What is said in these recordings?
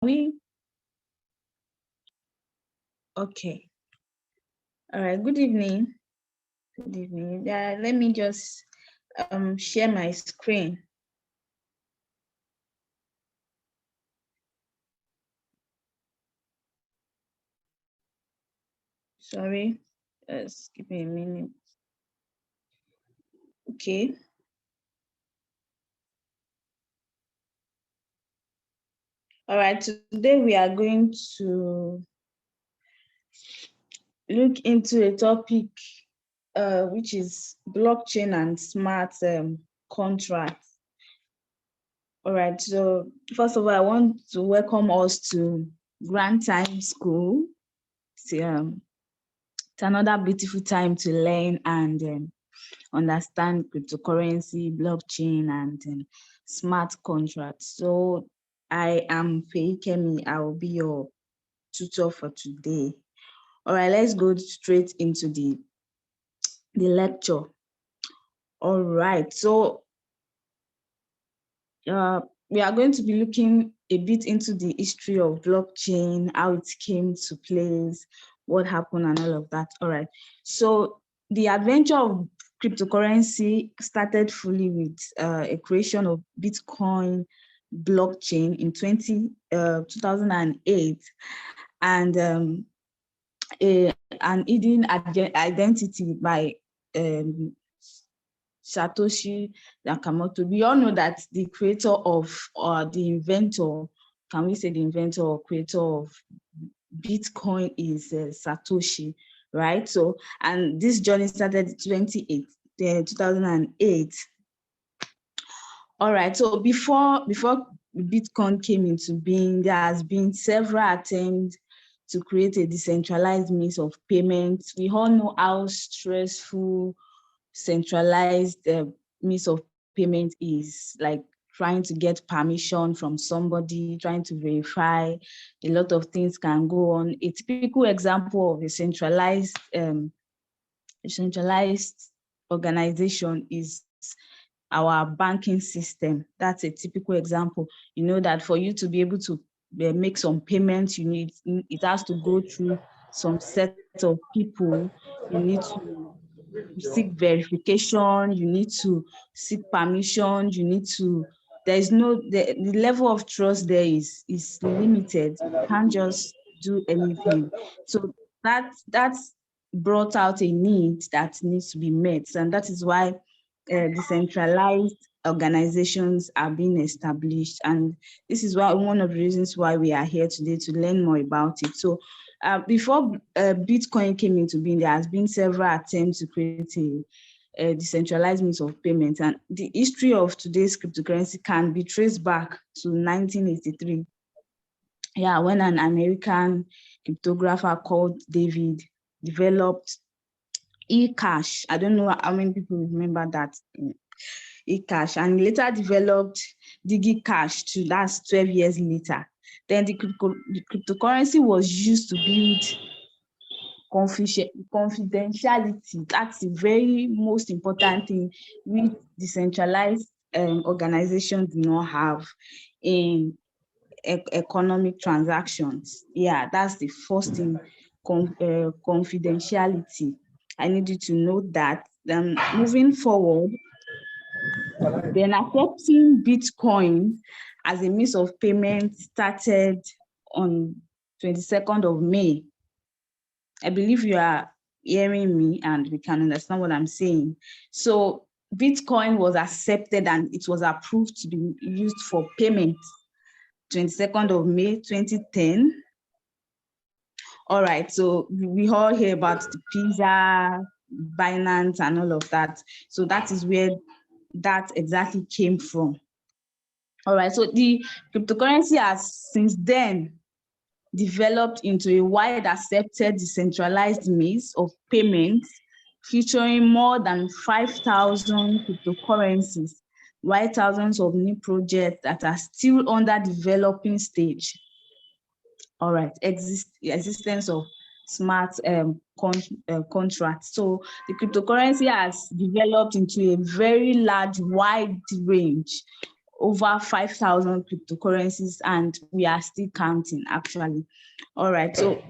we? Okay. All right. Good evening. Good evening. Let me just share my screen. Sorry. Just give me a minute. Okay. All right. Today we are going to look into a topic which is blockchain and smart contracts. All right. So first of all, I want to welcome us to Grand Time School. It's another beautiful time to learn and understand cryptocurrency, blockchain, and smart contracts. So I am Feyikemi. I will be your tutor for today. All right, let's go straight into the lecture. All right, so we are going to be looking a bit into the history of blockchain, how it came to place, what happened, and all of that. All right, so the adventure of cryptocurrency started fully with a creation of Bitcoin blockchain in 2008, and an hidden identity by Satoshi Nakamoto. We all know that the creator of, or the inventor, can we say the inventor or creator of Bitcoin is Satoshi, right? So, and this journey started in 2008. All right, so before Bitcoin came into being, there has been several attempts to create a decentralized means of payment. We all know how stressful centralized means of payment is, like trying to get permission from somebody, trying to verify. A lot of things can go on. A typical example of a centralized organization is our banking system. That's a typical example. You know that for you to be able to make some payments, it has to go through some set of people. You need to seek verification, you need to seek permission, you need to, the level of trust there is limited. You can't just do anything. So that's brought out a need that needs to be met, and that is why decentralized organizations are being established, and this is why one of the reasons why we are here today, to learn more about it. So before Bitcoin came into being, there has been several attempts to create a decentralized means of payment, and the history of today's cryptocurrency can be traced back to 1983. Yeah, when an American cryptographer called David developed eCash. I don't know how many people remember that eCash, and later developed DigiCash too. That's 12 years later. Then the cryptocurrency was used to build confidentiality. That's the very most important thing which decentralized organizations do not have in economic transactions. Yeah, that's the first thing, confidentiality. I need you to know that. Then moving forward, then accepting Bitcoin as a means of payment started on 22nd of May. I believe you are hearing me and we can understand what I'm saying. So Bitcoin was accepted and it was approved to be used for payment 22nd of May 2010. All right, so we all hear about the Pizza, Binance, and all of that. So that is where that exactly came from. All right, so the cryptocurrency has since then developed into a wide accepted decentralized means of payment, featuring more than 5,000 cryptocurrencies, while thousands of new projects that are still under developing stage. All right, existence of smart contracts. So the cryptocurrency has developed into a very large, wide range over 5,000 cryptocurrencies, and we are still counting actually. All right, so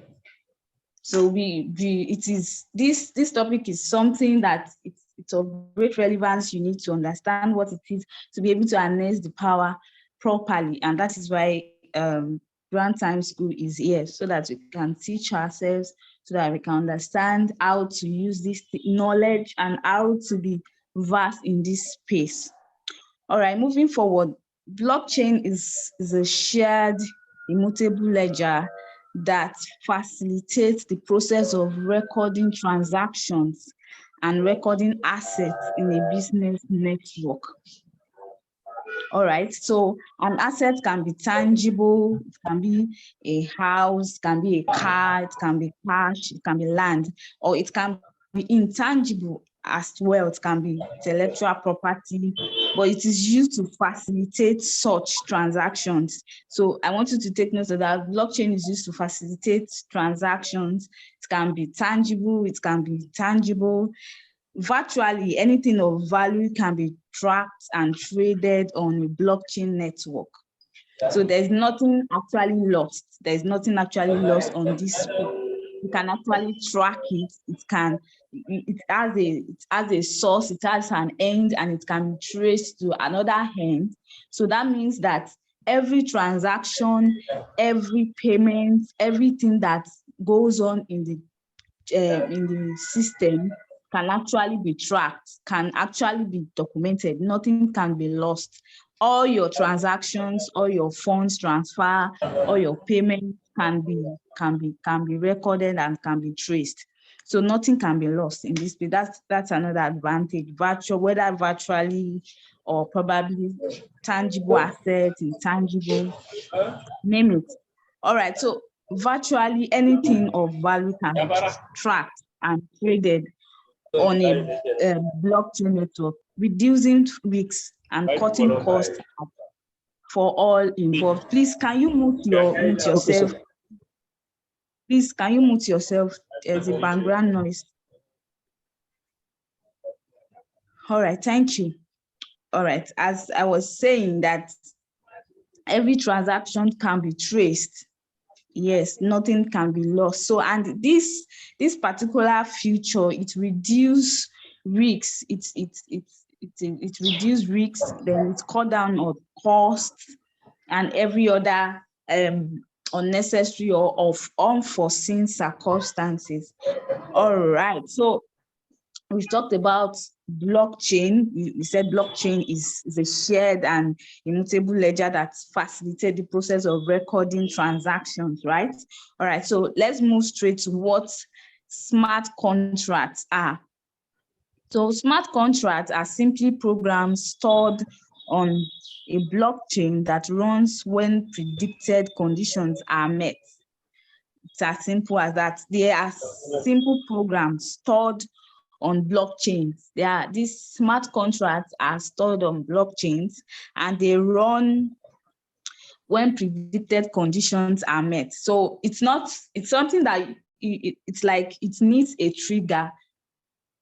this topic is something that it's of great relevance. You need to understand what it is to be able to harness the power properly, and that is why Grand Time School is here, so that we can teach ourselves, so that we can understand how to use this knowledge and how to be vast in this space. All right, moving forward, blockchain is a shared immutable ledger that facilitates the process of recording transactions and recording assets in a business network. All right, so an asset can be tangible, it can be a house, it can be a car, it can be cash, it can be land, or it can be intangible as well. It can be intellectual property, but it is used to facilitate such transactions. So I want you to take note of that. Blockchain is used to facilitate transactions. It can be tangible, it can be intangible. Virtually anything of value can be tracked and traded on a blockchain network. So there's nothing actually lost. There's nothing actually lost on this. You can actually track it. It has a source, it has an end, and it can be traced to another end. So that means that every transaction, every payment, everything that goes on in the system can actually be tracked, can actually be documented. Nothing can be lost. All your transactions, all your funds transfer, all your payments can be recorded and can be traced. So nothing can be lost in this space. That's another advantage. Whether virtually or probably tangible assets, intangible, name it. All right. So virtually anything of value can be tracked and traded on a blockchain network, reducing risks and cutting costs for all involved. Please, can you mute yourself? Please, can you mute yourself? There's a background noise. All right, thank you. All right, as I was saying, that every transaction can be traced. Yes, nothing can be lost. So, and this particular feature, it reduces risks. It reduces risks. Then it cut down on costs and every other unnecessary or of unforeseen circumstances. All right. So we've talked about blockchain. We said blockchain is a shared and immutable ledger that facilitates the process of recording transactions, right? All right, so let's move straight to what smart contracts are. So smart contracts are simply programs stored on a blockchain that runs when predicted conditions are met. It's as simple as that. They are simple programs stored on blockchains. These smart contracts are stored on blockchains and they run when predicted conditions are met. So it's something that it's like it needs a trigger.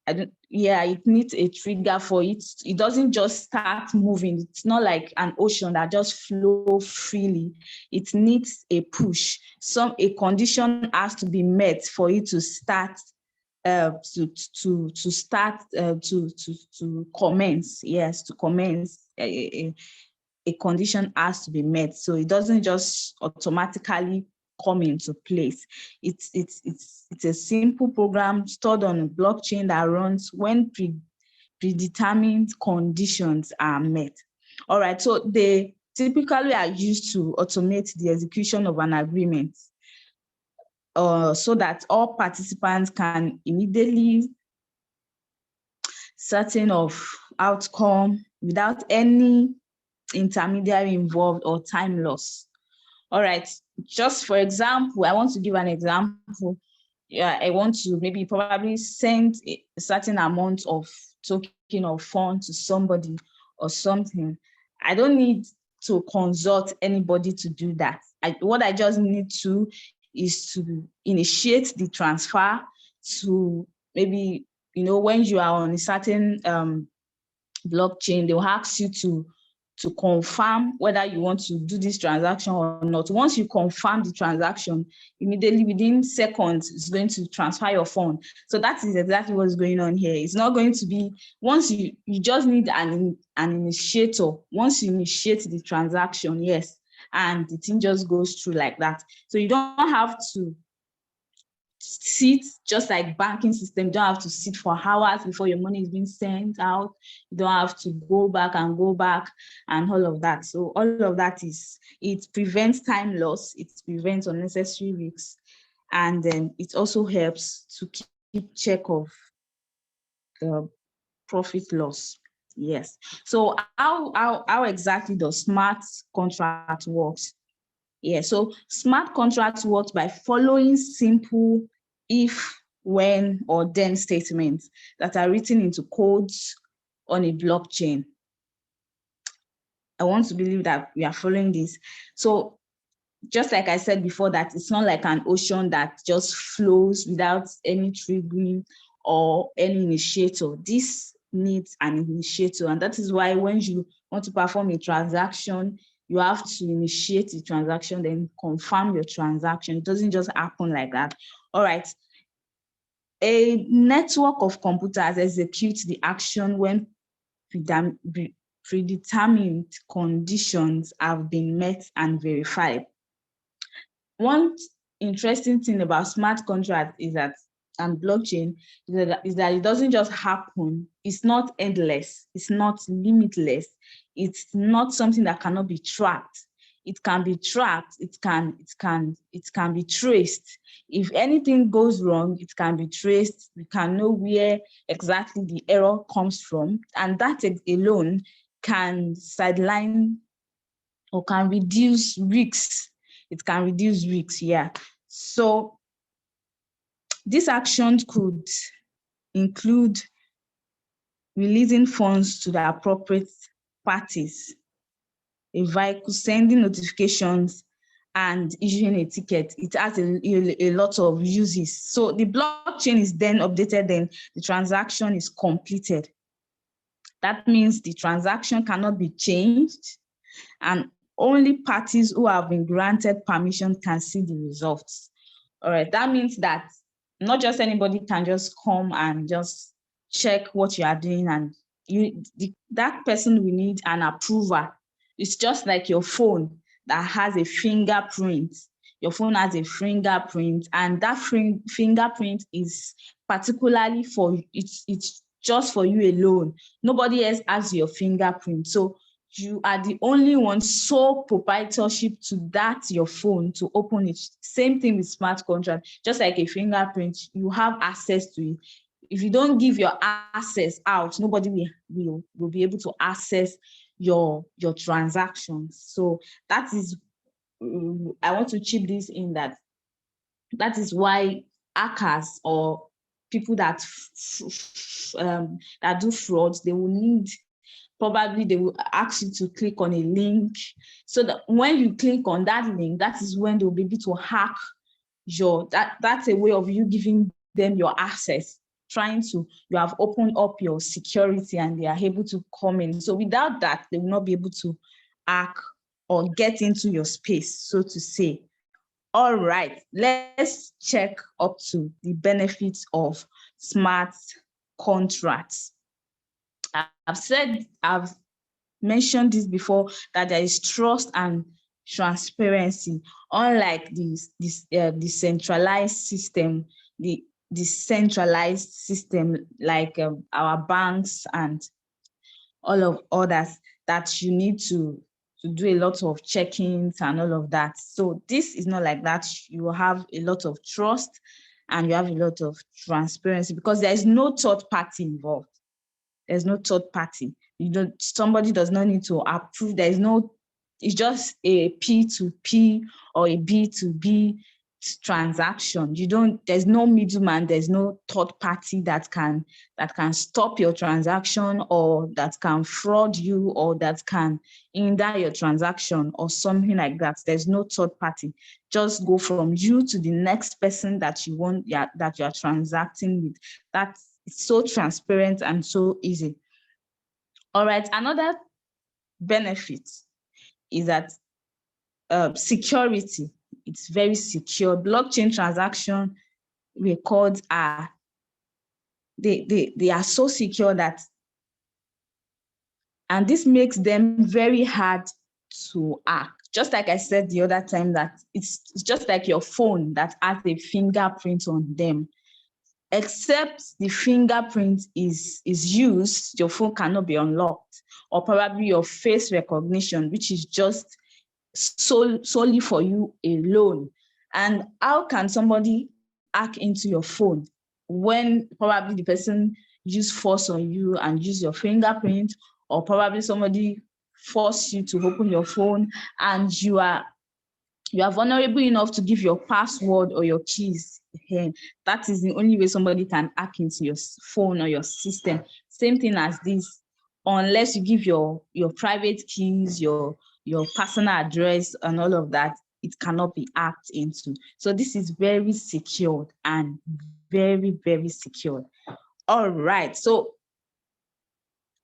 It needs a trigger for it. It doesn't just start moving. It's not like an ocean that just flows freely. It needs a push. A condition has to be met for it to start to commence. Yes, to commence. A condition has to be met, so it doesn't just automatically come into place. It's a simple program stored on a blockchain that runs when predetermined conditions are met. All right, so they typically are used to automate the execution of an agreement, so that all participants can immediately certain of outcome without any intermediary involved or time loss. All right, just for example, I want to give an example. I want to maybe probably send a certain amount of token or fund to somebody or something. I don't need to consult anybody to do that. What I just need to is to initiate the transfer to maybe, when you are on a certain blockchain, they'll ask you to to confirm whether you want to do this transaction or not. Once you confirm the transaction, immediately within seconds, it's going to transfer your phone. So that is exactly what's going on here. It's not going to be, once you just need an initiator. Once you initiate the transaction, yes, and the thing just goes through like that. So you don't have to sit, just like banking system, you don't have to sit for hours before your money is being sent out. You don't have to go back and all of that. So all of that it prevents time loss, it prevents unnecessary risks, and then it also helps to keep check of the profit loss. Yes. So how exactly does smart contract works? Yeah, so smart contracts works by following simple if, when, or then statements that are written into codes on a blockchain. I want to believe that we are following this. So just like I said before, that it's not like an ocean that just flows without any triggering or any initiator. This needs an initiator, and that is why when you want to perform a transaction, you have to initiate the transaction, then confirm your transaction. It doesn't just happen like that. All right. A network of computers executes the action when predetermined conditions have been met and verified. One interesting thing about smart contract is that, and blockchain, is that it doesn't just happen. It's not endless. It's not limitless. It's not something that cannot be tracked. It can be tracked. It can be traced. If anything goes wrong, it can be traced. We can know where exactly the error comes from, and that alone can sideline or can reduce risks. It can reduce risks, yeah. So these actions could include releasing funds to the appropriate parties, a vehicle sending notifications, and issuing a ticket. It has a lot of uses. So the blockchain is then updated, then the transaction is completed. That means the transaction cannot be changed, and only parties who have been granted permission can see the results. All right, that means that not just anybody can just come and just check what you are doing, and that person will need an approver. It's just like your phone that has a fingerprint. Your phone has a fingerprint, and that fingerprint is particularly for it's just for you alone. Nobody else has your fingerprint. So you are the only one, sole proprietorship to that your phone to open it. Same thing with smart contract. Just like a fingerprint, you have access to it. If you don't give your access out, nobody will be able to access your transactions. So that is, I want to chip this in, that is why hackers or people that that do frauds, they will need, probably they will ask you to click on a link, so that when you click on that link, that is when they'll be able to hack that's a way of you giving them your access, you have opened up your security, and they are able to come in. So without that, they will not be able to hack or get into your space, so to say. All right, let's check up to the benefits of smart contracts. I've mentioned this before, that there is trust and transparency, unlike this decentralized system, the decentralized system like our banks and all of others, that you need to do a lot of check-ins and all of that. So this is not like that. You have a lot of trust and you have a lot of transparency, because there is no third party involved. There's no third party. Somebody does not need to approve. It's just a P2P or a B2B transaction. There's no middleman, there's no third party that can stop your transaction, or that can fraud you, or that can hinder your transaction or something like that. There's no third party. Just go from you to the next person that you want, that you are transacting with. That's so transparent and so easy. All right, another benefits is that security. It's very secure. Blockchain transaction records are they are so secure that, and this makes them very hard to hack. Just like I said the other time, that it's just like your phone that has a fingerprint on them. Except the fingerprint is used, your phone cannot be unlocked, or probably your face recognition, which is just solely for you alone. And how can somebody hack into your phone when probably the person use force on you and use your fingerprint, or probably somebody force you to open your phone, and you are vulnerable enough to give your password or your keys? That is the only way somebody can hack into your phone or your system. Same thing as this, unless you give your private keys, your personal address and all of that, it cannot be hacked into. So this is very secured and very, very secured. All right. So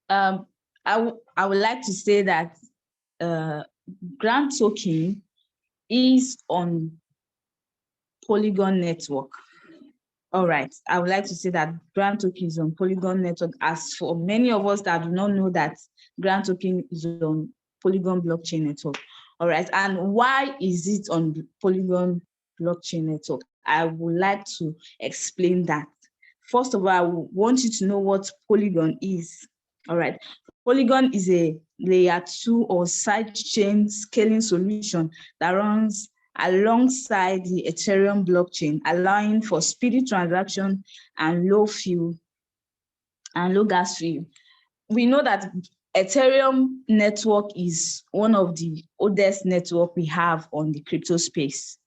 I would like to say that Grand Token is on Polygon network. All right. I would like to say that Grand Token is on Polygon network. As for many of us that do not know that Grand Token is on Polygon blockchain network. All right. And why is it on the Polygon blockchain network? I would like to explain that. First of all, I want you to know what Polygon is. All right. Polygon is a layer 2 or sidechain scaling solution that runs alongside the Ethereum blockchain, allowing for speedy transaction and low gas fee. We know that Ethereum network is one of the oldest network we have on the crypto space.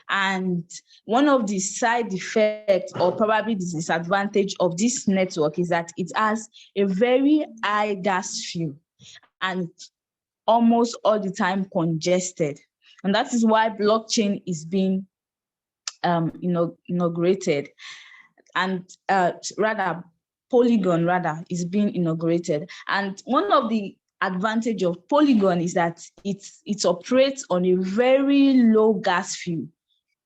And one of the side effects, or probably the disadvantage of this network, is that it has a very high gas fee and almost all the time congested. And that is why blockchain is being inaugurated, and Polygon is being inaugurated. And one of the advantage of Polygon is that it operates on a very low gas fee.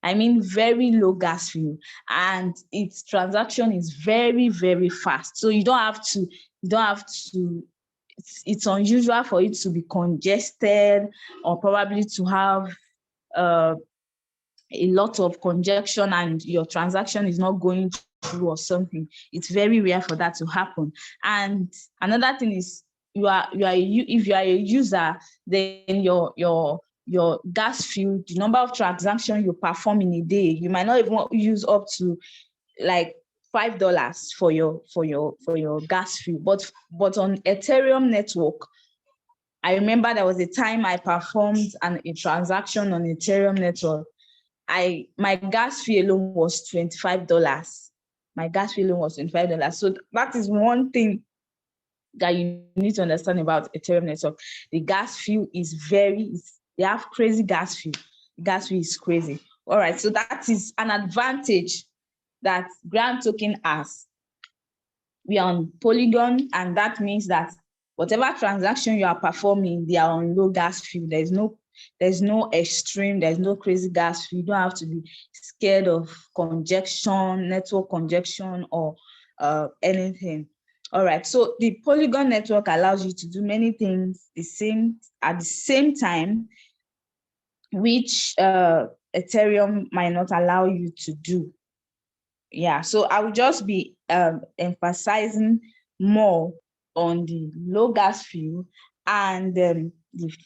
I mean, very low gas fee, and its transaction is very, very fast. So you don't have to. It's unusual for it to be congested, or probably to have a lot of congestion and your transaction is not going through or something. It's very rare for that to happen. And another thing is, if you are a user, then your gas fee, the number of transactions you perform in a day, you might not even use up to like $5 for your gas fee. But on Ethereum network, I remember there was a time I performed a transaction on Ethereum network. My gas fee alone was $25. My gas fee alone was $25. So that is one thing that you need to understand about Ethereum network. The gas fee is they have crazy gas fee. The gas fee is crazy. All right, so that is an advantage that Grand Token has. We are on Polygon, and that means that whatever transaction you are performing, they are on low gas fee. There's no extreme, there's no crazy gas fee. You don't have to be scared of congestion, network congestion, or anything. All right, so the Polygon network allows you to do many things at the same time, which Ethereum might not allow you to do. Yeah, so I will just be emphasizing more on the low gas fee and the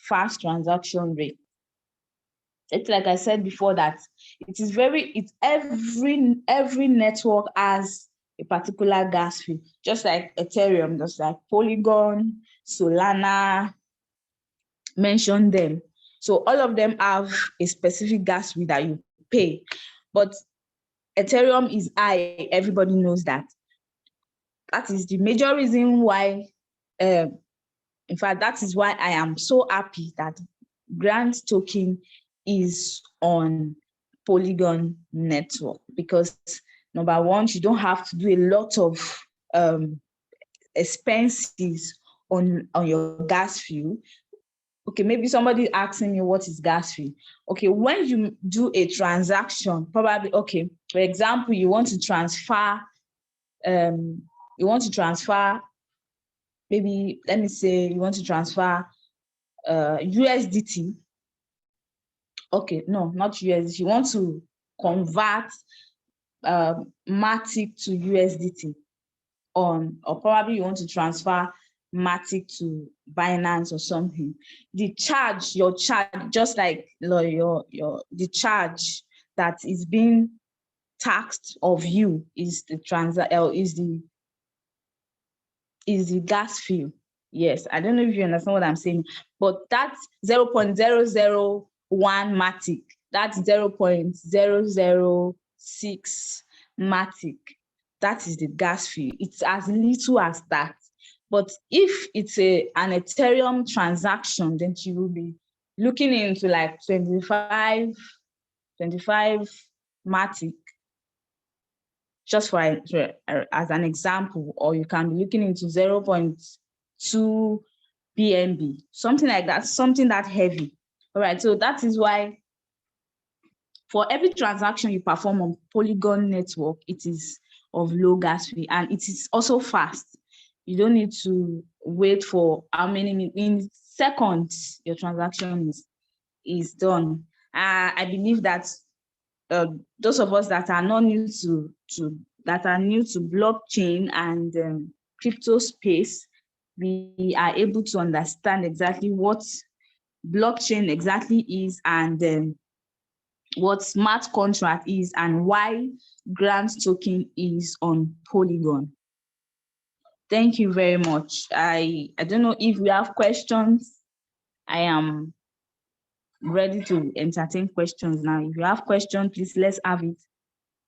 fast transaction rate. It's like I said before, that every network has a particular gas fee, just like Ethereum, just like Polygon, Solana, mention them. So all of them have a specific gas fee that you pay, but Ethereum is high. Everybody knows that. That is the major reason why, in fact, that is why I am so happy that Grand Token is on Polygon network, because number one, you don't have to do a lot of expenses on your gas fee. okay, maybe somebody asking me what is gas fee. Okay, when you do a transaction, probably, okay, for example, you want to transfer, maybe, let me say you want to transfer USDT. Okay, no, not USDT. You want to convert Matic to USDT or probably you want to transfer Matic to Binance or something. The charge, your charge, just like the charge that is being taxed of you is the gas fee. Yes, I don't know if you understand what I'm saying, but that's 0.001 Matic. That's 0.006 Matic. That is the gas fee. It's as little as that. But if it's an Ethereum transaction, then you will be looking into like 25 Matic, just for as an example, or you can be looking into 0.2 BNB, something like that, something that heavy. All right, so that is why for every transaction you perform on Polygon network, it is of low gas fee, and it is also fast. You don't need to wait for how many, in seconds your transaction is done. I believe that those of us that are not new to blockchain and crypto space, we are able to understand exactly what blockchain exactly is, and what smart contract is, and why Grant token is on Polygon. Thank you very much. I don't know if we have questions. I am ready to entertain questions now. If you have questions, please, let's have it.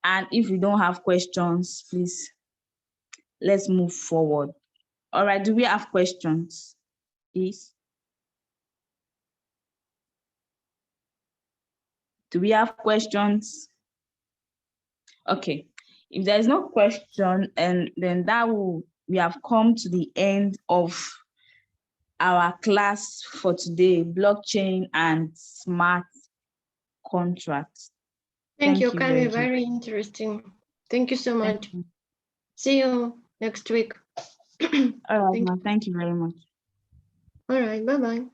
And if you don't have questions, please, let's move forward. All right, do we have questions, please? Do we have questions? Okay, if there's no question, and then we have come to the end of our class for today, blockchain and smart contracts. Thank you, Kami. Very interesting. Thank you so much. See you next week. All right, thank you very much. All right, bye-bye.